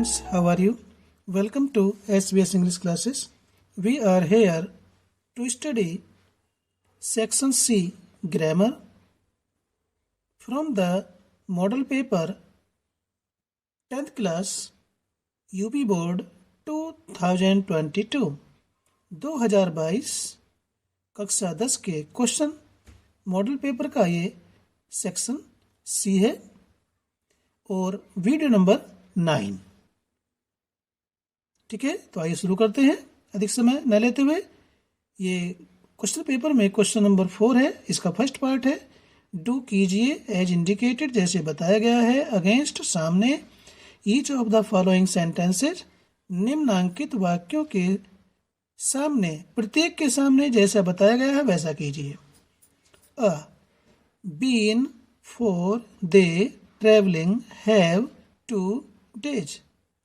students, how are you? Welcome to SBS English classes. We are here to study section C grammar from the model paper 10th class UP board 2022 कक्षा 10 के question model paper का ये section C है और video number 9। ठीक है, तो आइए शुरू करते हैं अधिक समय न लेते हुए। ये क्वेश्चन पेपर में क्वेश्चन नंबर 4 है, इसका फर्स्ट पार्ट है। डू कीजिए एज इंडिकेटेड, जैसे बताया गया है। अगेंस्ट, सामने। Each of the following sentences, निम्नांकित वाक्यों के सामने, प्रत्येक के सामने जैसा बताया गया है वैसा कीजिए। A been, for, they, travelling, have, two, days.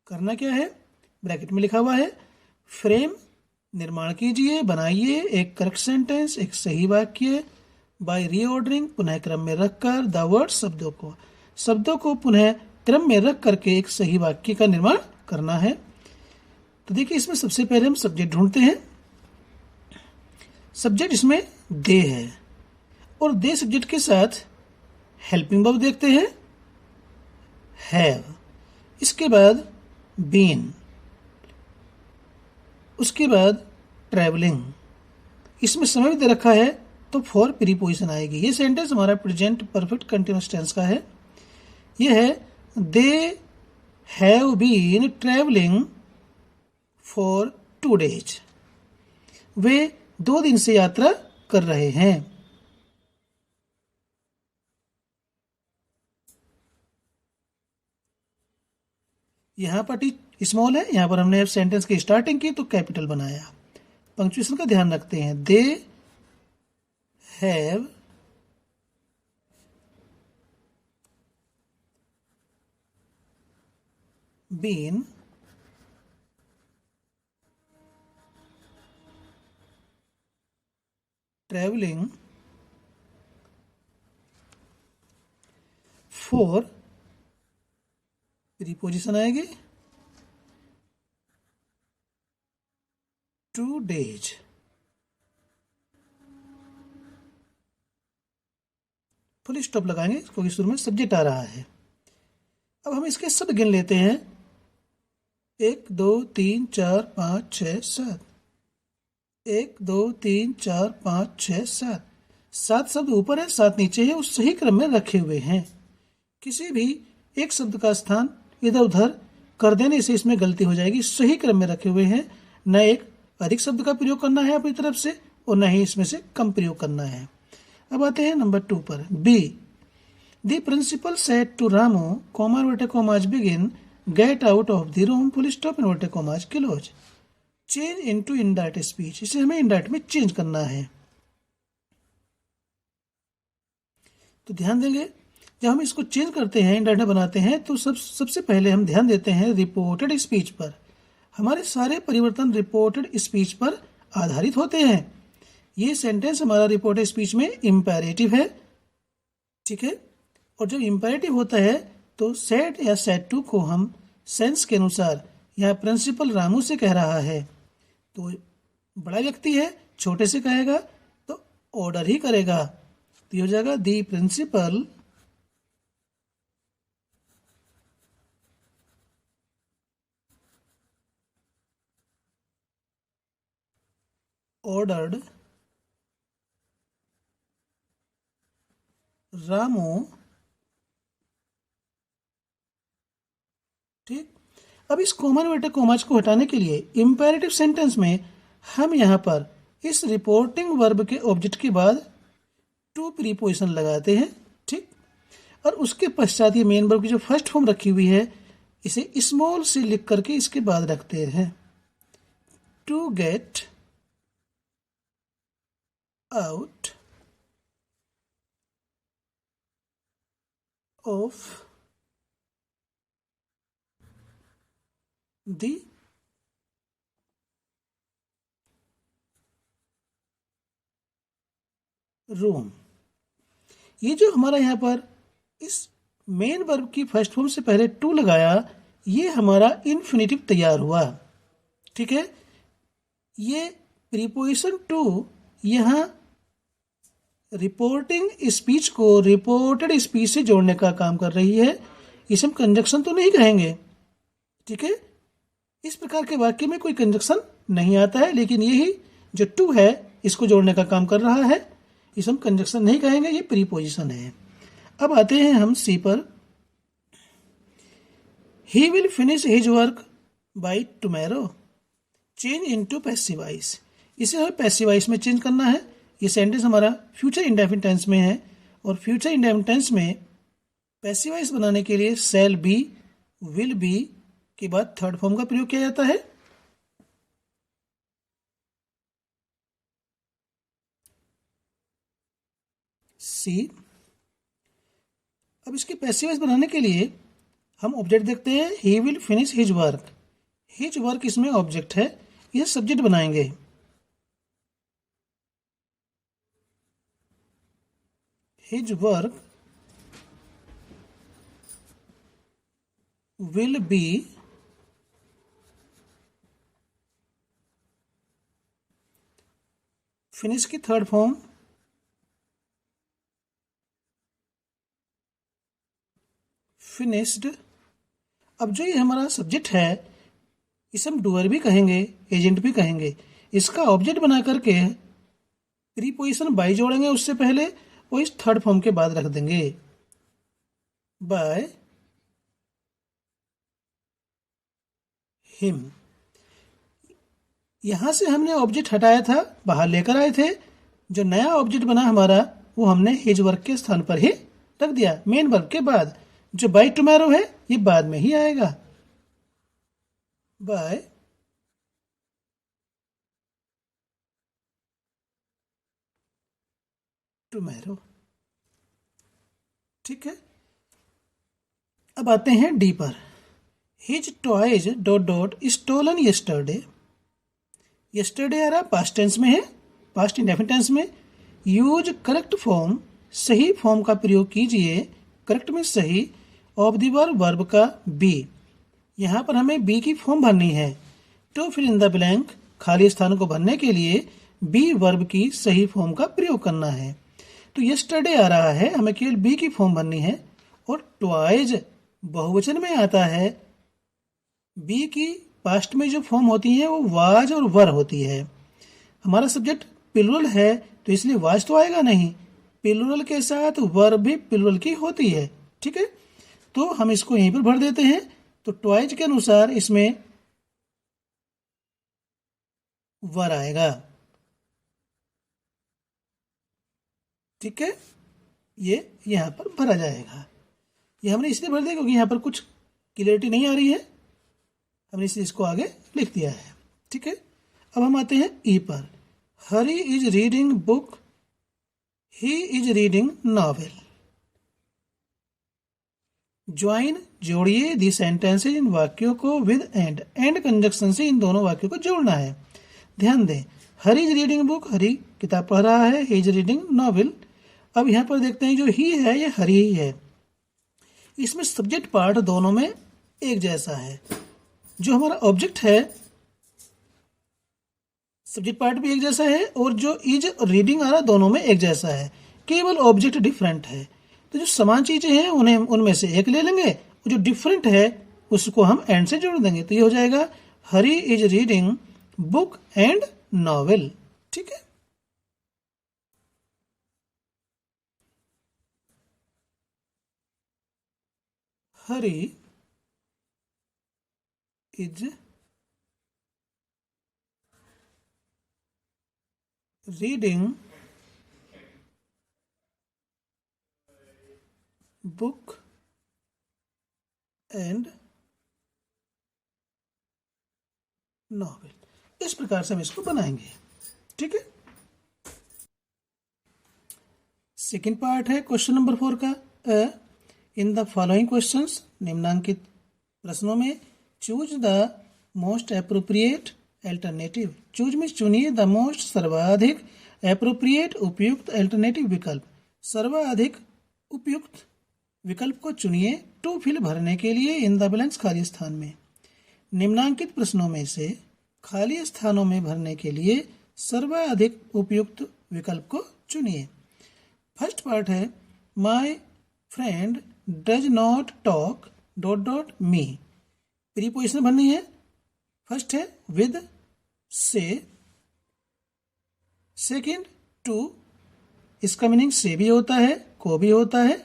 करना क्या है, ब्रैकेट में लिखा हुआ है। फ्रेम, निर्माण कीजिए, बनाइए एक करेक्ट सेंटेंस, एक सही वाक्य। बाय रीऑर्डरिंग, पुनः क्रम में रखकर। द वर्ड, शब्दों को पुनः क्रम में रख करके एक सही वाक्य का निर्माण करना है। तो देखिए, इसमें सबसे पहले हम सब्जेक्ट ढूंढते हैं। सब्जेक्ट इसमें दे है और दे सब्जेक्ट के साथ हेल्पिंग वर्ब देखते हैं, हैव। इसके बाद बीन, उसके बाद ट्रैवलिंग। इसमें समय भी दे रखा है तो फॉर प्रीपोजिशन आएगी। ये सेंटेंस हमारा प्रेजेंट परफेक्ट कंटिन्यूअस टेंस का है। ये है they have been travelling for 2 days। वे 2 दिन से यात्रा कर रहे हैं। यहां पर टी स्मॉल है, यहां पर हमने सेंटेंस की स्टार्टिंग की तो कैपिटल बनाया। पंक्चुएशन का ध्यान रखते हैं। They have been travelling for, preposition आएगी, 2 days। फुल स्टॉप लगाएंगे क्योंकि शुरू में सब्जेक्ट आ रहा है। अब हम इसके शब्द गिन लेते हैं। 1 2 3 4 5 6 7। 1 2 3 4 5 6 7। 7 शब्द ऊपर है, 7 नीचे है, उस सही क्रम में रखे हुए हैं। किसी भी एक शब्द का स्थान इधर उधर कर देने से इसमें गलती हो जाएगी। सही क्रम में रखे हुए हैं। न एक अधिक शब्द का प्रयोग करना है अपनी तरफ से और न ही इसमें से कम प्रयोग करना है। अब आते हैं नंबर 2 पर। B, the principal said to Ramu, comma inverted commas begin, get out of the room, full stop inverted commas close. Change into indirect speech, इसे हमें इनडायरेक्ट में चेंज करना है। तो ध्यान देंगे, जब हम इसको चेंज करते हैं, इनडायरेक्ट बनाते हैं, तो सबसे पहले हम ध्यान देते हैं रिपोर्टेड स्पीच पर। हमारे सारे परिवर्तन रिपोर्टेड स्पीच पर आधारित होते हैं। ये सेंटेंस हमारा रिपोर्टेड स्पीच में इंपेरेटिव है। ठीक है, और जब इंपेरेटिव होता है तो सेड या सेड टू को हम सेंस के अनुसार, यहाँ प्रिंसिपल रामू से कह रहा है तो बड़ा व्यक्ति है, छोटे से कहेगा तो ऑर्डर ही करेगा। तो हो जाएगा दी प्रिंसिपल ordered रामू। ठीक, अब इस कॉमन इनवर्टेड कॉमास को हटाने के लिए इंपेरेटिव सेंटेंस में हम यहां पर इस रिपोर्टिंग वर्ब के ऑब्जेक्ट के बाद टू प्रीपोजिशन लगाते हैं। ठीक, और उसके पश्चात ये मेन वर्ब की जो फर्स्ट फॉर्म रखी हुई है इसे स्मॉल से लिख करके इसके बाद रखते हैं। To get out of the room. ये जो हमारा यहाँ पर इस मेन वर्ब की फर्स्ट फॉर्म से पहले टू लगाया, ये हमारा इन्फिनेटिव तैयार हुआ। ठीक है, ये प्रीपोजिशन टू यहाँ रिपोर्टिंग स्पीच को रिपोर्टेड स्पीच से जोड़ने का काम कर रही है। इसे हम कंजक्शन तो नहीं कहेंगे। ठीक है, इस प्रकार के वाक्य में कोई कंजक्शन नहीं आता है, लेकिन यही जो टू है इसको जोड़ने का काम कर रहा है। इसे हम कंजक्शन नहीं कहेंगे, ये प्रीपोजिशन है। अब आते हैं हम सी पर। He will finish his work by tomorrow, change into passive voice. इसे हमें पैसिव वॉइस में चेंज करना है। ये सेंटेंस हमारा फ्यूचर इंडेफिनिट टेंस में है, और फ्यूचर इंडेफिनिट टेंस में पैसिव वॉइस बनाने के लिए शैल बी, विल बी के बाद थर्ड फॉर्म का प्रयोग किया जाता है। सी। अब इसके पैसिव वॉइस बनाने के लिए हम ऑब्जेक्ट देखते हैं। He will finish his work, his work इसमें ऑब्जेक्ट है, यह सब्जेक्ट बनाएंगे। His work will be finish की थर्ड फॉर्म फिनिश्ड। अब जो ये हमारा सब्जेक्ट है इसे हम डूअर भी कहेंगे, एजेंट भी कहेंगे। इसका ऑब्जेक्ट बना करके प्रीपोजिशन बाय जोड़ेंगे उससे पहले, और इस थर्ड फॉर्म के बाद रख देंगे बाय हिम। यहां से हमने ऑब्जेक्ट हटाया था, बाहर लेकर आए थे। जो नया ऑब्जेक्ट बना हमारा वो हमने हिज वर्क के स्थान पर ही रख दिया, मेन वर्ब के बाद। जो बाय टुमारो है ये बाद में ही आएगा, बाय टुमारो। ठीक है, अब आते हैं डी पर। His toys dot dot stolen yesterday. Yesterday आ रहा पास्ट टेंस में है, पास्ट इंडेफिनिट टेंस में। यूज करेक्ट फॉर्म, सही फॉर्म का प्रयोग कीजिए। करेक्ट में सही, ऑफ द वर्ब का बी। यहाँ पर हमें बी की फॉर्म भरनी है। To fill in the blank, खाली स्थान को भरने के लिए बी वर्ब की सही फॉर्म का प्रयोग करना है। तो यस्टरडे आ रहा है, हमें केवल बी की फॉर्म भरनी है। और ट्वाइज बहुवचन में आता है। बी की पास्ट में जो फॉर्म होती है वो वाज और वर होती है। हमारा सब्जेक्ट प्लुरल है तो इसलिए वाज तो आएगा नहीं, प्लुरल के साथ वर भी प्लुरल की होती है। ठीक है, तो हम इसको यहीं पर भर देते हैं। तो ट्वाइज के अनुसार इसमें वर आएगा। ठीक है, ये यहां पर भरा जाएगा। ये हमने इसलिए भर दिया क्योंकि यहां पर कुछ क्लियरिटी नहीं आ रही है, हमने इसलिए इसको आगे लिख दिया है। ठीक है, अब हम आते हैं ई पर। Hari is reading book, he is reading novel. Join, जोड़िए दी सेंटेंसेज, इन वाक्यों को विद एंड कंजक्शन से इन दोनों वाक्यों को जोड़ना है। ध्यान दें, हरी इज रीडिंग बुक, हरी किताब पढ़ रहा है। ही इज रीडिंग नॉवेल। अब यहां पर देखते हैं जो ही है ये हरी ही है। इसमें सब्जेक्ट पार्ट दोनों में एक जैसा है। जो हमारा ऑब्जेक्ट है सब्जेक्ट पार्ट भी एक जैसा है, और जो इज रीडिंग आ रहा दोनों में एक जैसा है, केवल ऑब्जेक्ट डिफरेंट है। तो जो समान चीजें हैं उन्हें उनमें से एक ले लेंगे, और जो डिफरेंट है उसको हम एंड से जोड़ देंगे। तो ये हो जाएगा Hari is reading book and novel. ठीक है, Hari is reading book and novel. इस प्रकार से हम इसको बनाएंगे। ठीक है, सेकेंड पार्ट है क्वेश्चन नंबर 4 का। इन द फॉलोइंग क्वेश्चंस, निम्नांकित प्रश्नों में choose the most appropriate alternative. Choose में चुनिए द मोस्ट, सर्वाधिक, एप्रोप्रिएट उपयुक्त, अल्टरनेटिव विकल्प, सर्वाधिक उपयुक्त विकल्प को चुनिए टू फिल भरने के लिए इन द ब्लैंक्स खाली स्थान में। निम्नांकित प्रश्नों में से खाली स्थानों में भरने के लिए सर्वाधिक उपयुक्त विकल्प को चुनिए। फर्स्ट पार्ट है my friend does not talk dot dot me. Preposition भरनी है। फर्स्ट है विद, से, सेकंड टू, इसका मीनिंग से भी होता है, को भी होता है।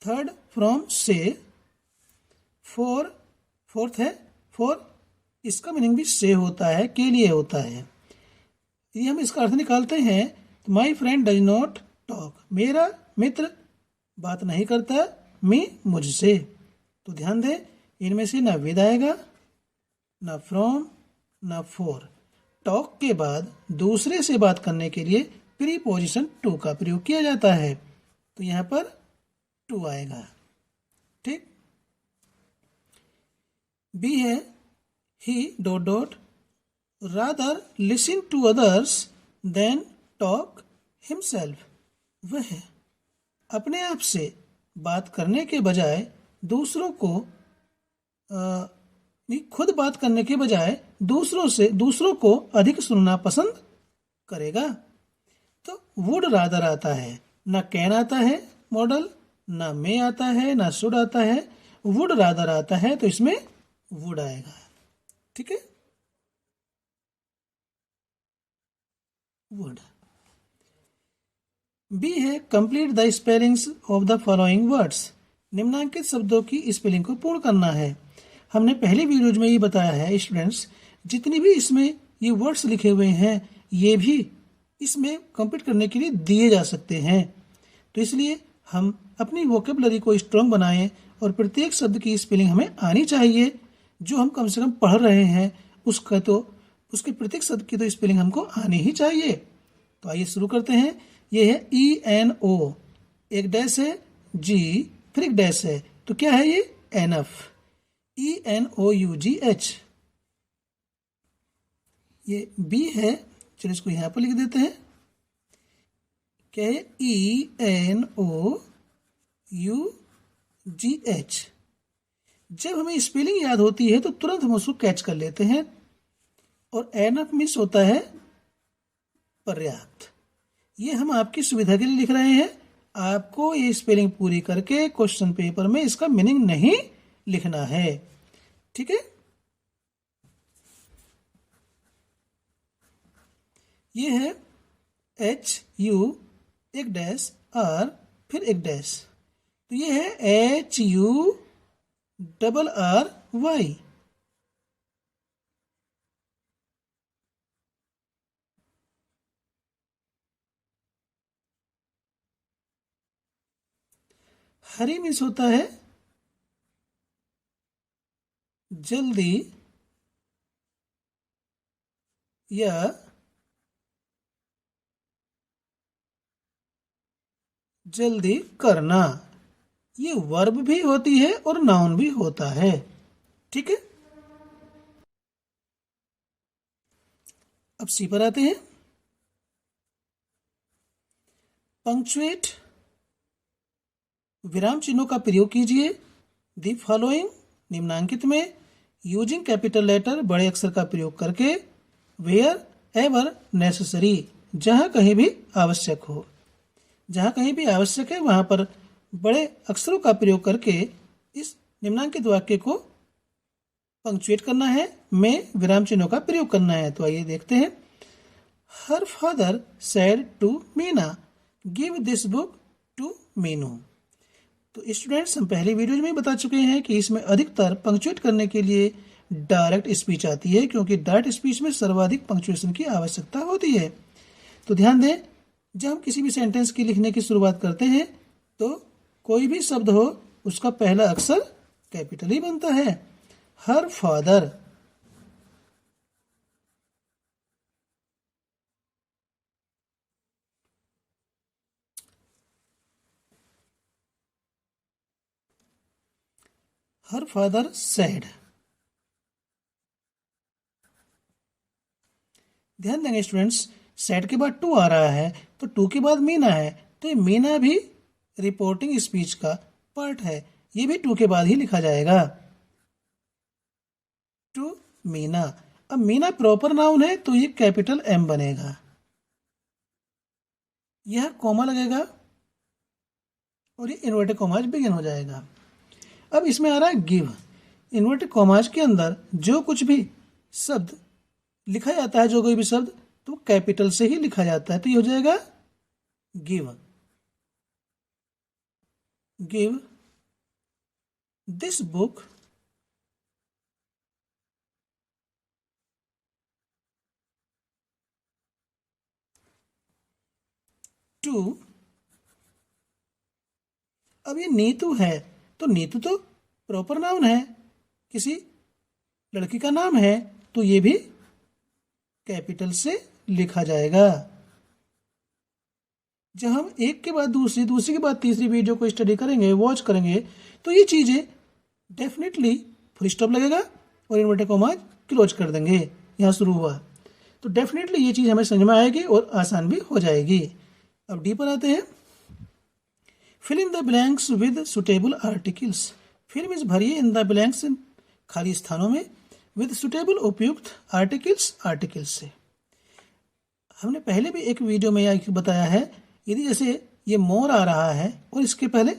थर्ड फ्रॉम, से। फोर्थ है फॉर, इसका मीनिंग भी से होता है, के लिए होता है। यदि हम इसका अर्थ निकालते हैं तो my friend does not talk, मेरा मित्र बात नहीं करता, मी, मुझसे। तो ध्यान दें, इनमें से ना विद आएगा, ना फ्रॉम, ना फॉर। टॉक के बाद दूसरे से बात करने के लिए प्रीपोजिशन टू का प्रयोग किया जाता है, तो यहां पर टू आएगा। ठीक। बी है he dot dot rather listen to others than talk himself. वह अपने आप से बात करने के बजाय दूसरों को खुद बात करने के बजाय दूसरों को अधिक सुनना पसंद करेगा। तो वुड रादर आता है, ना कैन आता है मॉडल, ना मे आता है, ना शुड आता है, वुड रादर आता है, तो इसमें वुड आएगा। ठीक है, वुड। बी है complete the spellings of the following words. निम्नांकित शब्दों की स्पेलिंग को पूर्ण करना है। हमने पहले वीडियोज में ये बताया है स्टूडेंट्स, जितनी भी इसमें ये वर्ड्स लिखे हुए हैं ये भी इसमें कंप्लीट करने के लिए दिए जा सकते हैं। तो इसलिए हम अपनी वोकेबलरी को स्ट्रॉन्ग बनाएं और प्रत्येक शब्द की स्पेलिंग हमें आनी चाहिए। जो हम कम से कम पढ़ रहे हैं उसके प्रत्येक शब्द की तो स्पेलिंग हमको आनी ही चाहिए। तो आइए शुरू करते हैं। ये है ENO, एक डैश है, जी फिर एक डैश है, तो क्या है ये? एनफ। ENOUGH। ये बी है, चलिए इसको यहां पर लिख देते हैं। क्या है? ENOUGH। जब हमें स्पेलिंग याद होती है तो तुरंत हम उसको कैच कर लेते हैं। और एनफ मिस होता है पर्याप्त। ये हम आपकी सुविधा के लिए लिख रहे हैं। आपको ये स्पेलिंग पूरी करके क्वेश्चन पेपर में इसका मीनिंग नहीं लिखना है। ठीक है, ये है HU, एक डैश, R फिर एक डैश, तो ये है HURRY। हरी मीन्स होता है जल्दी या जल्दी करना। ये वर्ब भी होती है और नाउन भी होता है। ठीक है, अब सी पर आते हैं। पंक्चुएट, विराम चिन्हों का प्रयोग कीजिए। दी फॉलोइंग, निम्नांकित में, यूजिंग कैपिटल लेटर, बड़े अक्षर का प्रयोग करके, वेयर एवर नेसेसरी, जहां कहीं भी आवश्यक हो। जहां कहीं भी आवश्यक है वहां पर बड़े अक्षरों का प्रयोग करके इस निम्नांकित वाक्य को पंक्चुएट करना है, में विराम चिन्हों का प्रयोग करना है। तो आइए देखते हैं। Her father said to Meena, give this book to Meenu. तो स्टूडेंट्स, हम पहले वीडियो में बता चुके हैं कि इसमें अधिकतर पंक्चुएट करने के लिए डायरेक्ट स्पीच आती है, क्योंकि डायरेक्ट स्पीच में सर्वाधिक पंक्चुएशन की आवश्यकता होती है। तो ध्यान दें, जब हम किसी भी सेंटेंस की लिखने की शुरुआत करते हैं तो कोई भी शब्द हो उसका पहला अक्षर कैपिटल ही बनता है। हर फादर, हर फादर सेड। ध्यान देंगे स्टूडेंट्स, सेड के बाद टू आ रहा है तो टू के बाद मीना है, तो ये मीना भी रिपोर्टिंग स्पीच का पार्ट है। ये भी टू के बाद ही लिखा जाएगा। टू मीना। अब मीना प्रॉपर नाउन है तो ये कैपिटल एम बनेगा, यह कॉमा लगेगा और ये इन्वर्टेड कॉमाज बिगिन हो जाएगा। अब इसमें आ रहा है गिव। इन्वर्टेड कॉमाज के अंदर जो कुछ भी शब्द लिखा जाता है, जो कोई भी शब्द, तो कैपिटल से ही लिखा जाता है, तो ये हो जाएगा give. Give this book to. अब ये नीतू है, तो नीतू तो प्रॉपर नाउन है, किसी लड़की का नाम है, तो ये भी कैपिटल से लिखा जाएगा। जब हम एक के बाद दूसरी, दूसरी के बाद तीसरी वीडियो को स्टडी करेंगे, वॉच करेंगे, तो ये चीज़ें डेफिनेटली फुल स्टॉप लगेगा और इन्वर्टेड कॉमाज क्लोज कर देंगे। यहाँ शुरू हुआ तो डेफिनेटली ये चीज़ हमें समझ में आएगी और आसान भी हो जाएगी। अब डी पर आते हैं। Fill in the blanks with suitable articles. फिर मीन्स भरिए इन द ब्लैंक्स, खाली स्थानों में, विद सुटेबल उपयुक्त आर्टिकल्स, आर्टिकल्स से। हमने पहले भी एक वीडियो में यह बताया है, यदि जैसे ये मोर आ रहा है और इसके पहले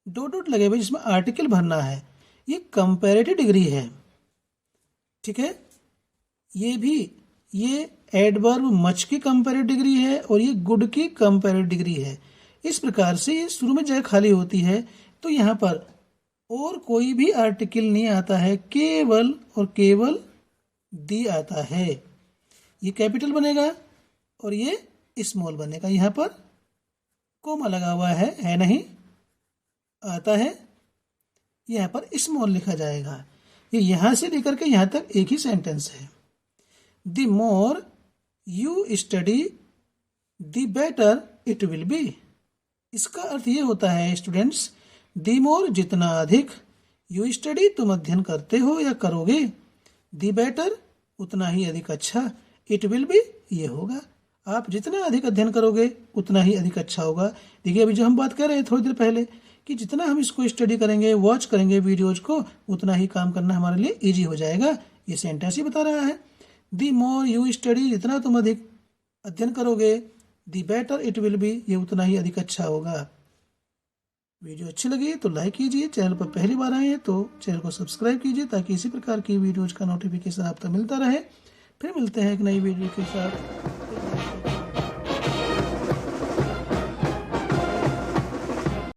डॉट डॉट लगे हुए जिसमें आर्टिकल भरना है, ये कंपैरेटिव डिग्री है, ठीक है। ये भी, ये एडवर्ब मच की कंपैरेटिव डिग्री है और ये गुड की कंपैरेटिव डिग्री है। इस प्रकार से ये शुरू में जगह खाली होती है तो यहाँ पर और कोई भी आर्टिकल नहीं आता है, केवल और केवल दी आता है। ये कैपिटल बनेगा और ये स्मॉल बनेगा। यहाँ पर कोमा लगा हुआ है नहीं, आता है, यहाँ पर स्मॉल लिखा जाएगा। ये यहाँ से लेकर के यहाँ तक एक ही सेंटेंस है। The more you study the better it will be. इसका अर्थ ये होता है स्टूडेंट्स, द मोर जितना अधिक, यू स्टडी तुम अध्ययन करते हो या करोगे, द बेटर उतना ही अधिक अच्छा, इट विल बी ये होगा, आप जितना अधिक अध्ययन करोगे उतना ही अधिक अच्छा होगा। देखिए अभी जो हम बात कर रहे हैं थोड़ी देर पहले कि जितना हम इसको स्टडी करेंगे, वॉच करेंगे वीडियोज को, उतना ही काम करना हमारे लिए इजी हो जाएगा। ये सेंटेंस ही बता रहा है। द मोर यू स्टडी, जितना तुम अधिक अध्ययन करोगे, the better it will be, ये उतना ही अधिक अच्छा होगा। वीडियो अच्छी लगी तो लाइक कीजिए, चैनल पर पहली बार आए हैं तो चैनल को सब्सक्राइब कीजिए ताकि इसी प्रकार की वीडियोज का नोटिफिकेशन आप तक मिलता रहे। फिर मिलते हैं एक नई वीडियो के साथ।